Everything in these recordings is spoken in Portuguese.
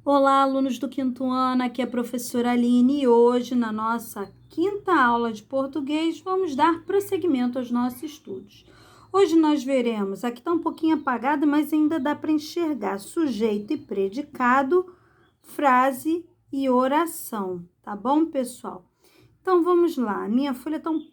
Olá, alunos do quinto ano, aqui é a professora Aline e hoje, na nossa quinta aula de português, vamos dar prosseguimento aos nossos estudos. Hoje nós veremos, aqui está um pouquinho apagado, mas ainda dá para enxergar sujeito e predicado, frase e oração, tá bom, pessoal? Então vamos lá, a minha folha está um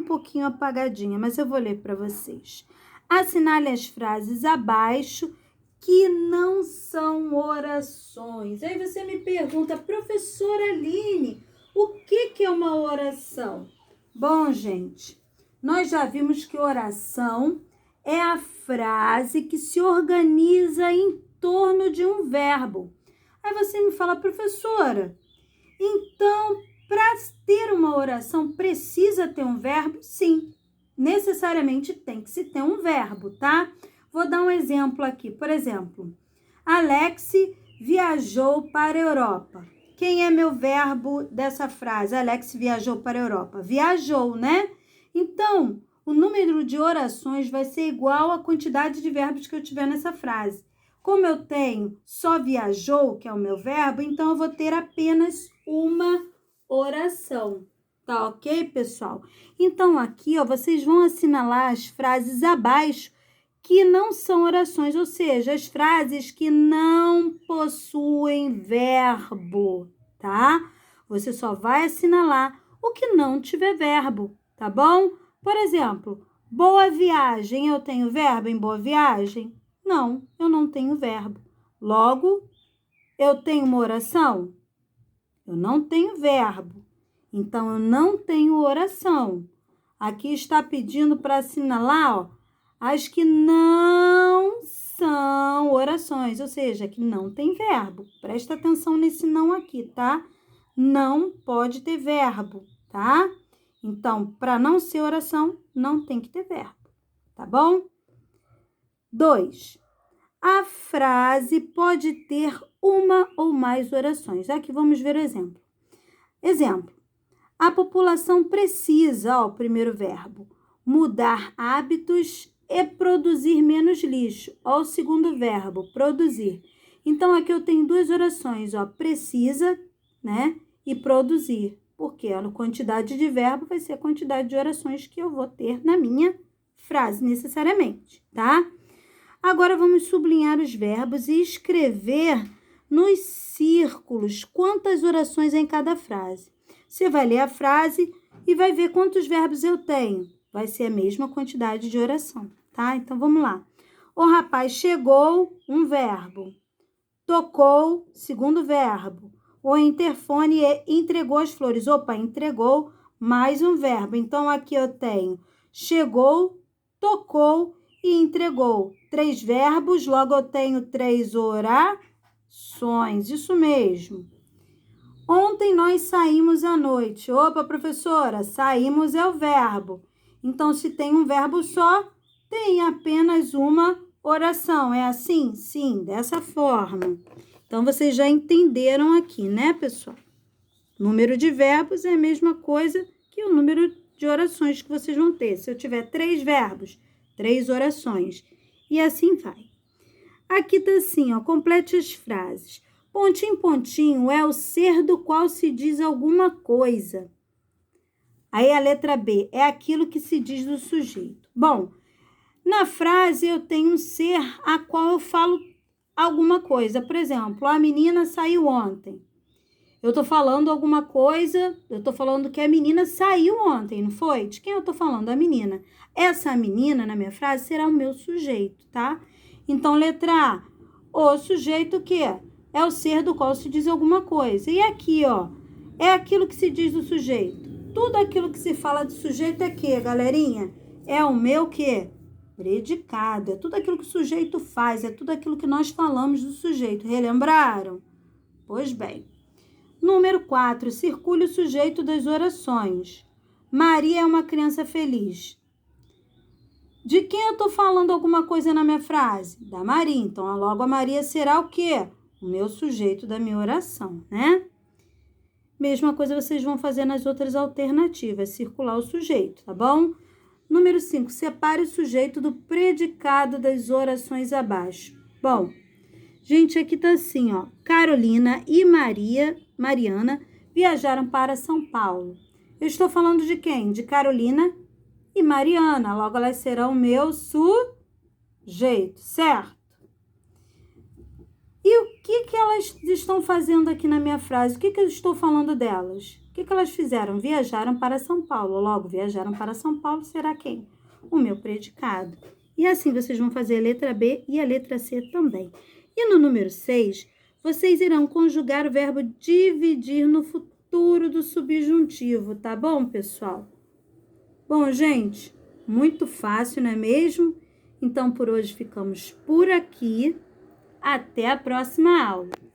pouquinho apagadinha, mas eu vou ler para vocês. Assinale as frases abaixo que não são orações. Aí você me pergunta, professora Aline, o que é uma oração? Bom, gente, nós já vimos que oração é a frase que se organiza em torno de um verbo. Aí você me fala, professora, então, para ter uma oração, precisa ter um verbo? Sim, necessariamente tem que se ter um verbo, tá? Vou dar um exemplo aqui. Por exemplo, Alex viajou para a Europa. Quem é meu verbo dessa frase? Alex viajou para a Europa. Viajou, né? Então, o número de orações vai ser igual à quantidade de verbos que eu tiver nessa frase. Como eu tenho só viajou, que é o meu verbo, então eu vou ter apenas uma oração. Tá ok, pessoal? Então, aqui, ó, vocês vão assinalar as frases abaixo que não são orações, ou seja, as frases que não possuem verbo, tá? Você só vai assinalar o que não tiver verbo, tá bom? Por exemplo, boa viagem, eu tenho verbo em boa viagem? Não, eu não tenho verbo. Logo, eu tenho uma oração? Eu não tenho verbo. Então, eu não tenho oração. Aqui está pedindo para assinalar, ó, as que não são orações, ou seja, que não tem verbo. Presta atenção nesse não aqui, tá? Não pode ter verbo, tá? Então, para não ser oração, não tem que ter verbo, tá bom? 2. A frase pode ter uma ou mais orações. Aqui vamos ver o exemplo. Exemplo. A população precisa, ó, o primeiro verbo, mudar hábitos e produzir menos lixo. Ó, o segundo verbo, produzir. Então, aqui eu tenho duas orações, ó, precisa, né, e produzir. Porque a quantidade de verbo vai ser a quantidade de orações que eu vou ter na minha frase, necessariamente, tá? Agora, vamos sublinhar os verbos e escrever nos círculos quantas orações em cada frase. Você vai ler a frase e vai ver quantos verbos eu tenho. Vai ser a mesma quantidade de oração, tá? Então, vamos lá. O rapaz chegou, um verbo. Tocou, segundo verbo. O interfone entregou as flores. Opa, entregou, mais um verbo. Então, aqui eu tenho chegou, tocou e entregou. 3 verbos, logo eu tenho 3 orações. Isso mesmo. Ontem nós saímos à noite. Opa, professora, saímos é o verbo. Então, se tem um verbo só, tem apenas uma oração. É assim? Sim, dessa forma. Então, vocês já entenderam aqui, né, pessoal? Número de verbos é a mesma coisa que o número de orações que vocês vão ter. Se eu tiver 3 verbos, 3 orações. E assim vai. Aqui tá assim, ó, complete as frases. Pontinho, pontinho é o ser do qual se diz alguma coisa. Aí a letra B é aquilo que se diz do sujeito. Bom, na frase eu tenho um ser a qual eu falo alguma coisa. Por exemplo, a menina saiu ontem. Eu tô falando alguma coisa, eu tô falando que a menina saiu ontem, não foi? De quem eu tô falando? A menina. Essa menina, na minha frase, será o meu sujeito, tá? Então, letra A, o sujeito que é o ser do qual se diz alguma coisa. E aqui, ó, é aquilo que se diz do sujeito. Tudo aquilo que se fala de sujeito é que, galerinha? É o meu quê? Predicado. É tudo aquilo que o sujeito faz, é tudo aquilo que nós falamos do sujeito. Relembraram? Pois bem. Número 4. Circule o sujeito das orações. Maria é uma criança feliz. De quem eu estou falando alguma coisa na minha frase? Da Maria. Então, logo a Maria será o quê? O meu sujeito da minha oração, né? Mesma coisa vocês vão fazer nas outras alternativas. Circular o sujeito, tá bom? Número 5. Separe o sujeito do predicado das orações abaixo. Bom, Gente, aqui tá assim, ó. Carolina e Mariana viajaram para São Paulo. Eu estou falando de quem? De Carolina e Mariana. Logo, elas serão meu sujeito, certo? E o que elas estão fazendo aqui na minha frase? O que eu estou falando delas? O que elas fizeram? Viajaram para São Paulo. Logo, viajaram para São Paulo será quem? O meu predicado. E assim vocês vão fazer a letra B e a letra C também. E no número 6, vocês irão conjugar o verbo dividir no futuro do subjuntivo, tá bom, pessoal? Bom, gente, muito fácil, não é mesmo? Então, por hoje ficamos por aqui. Até a próxima aula!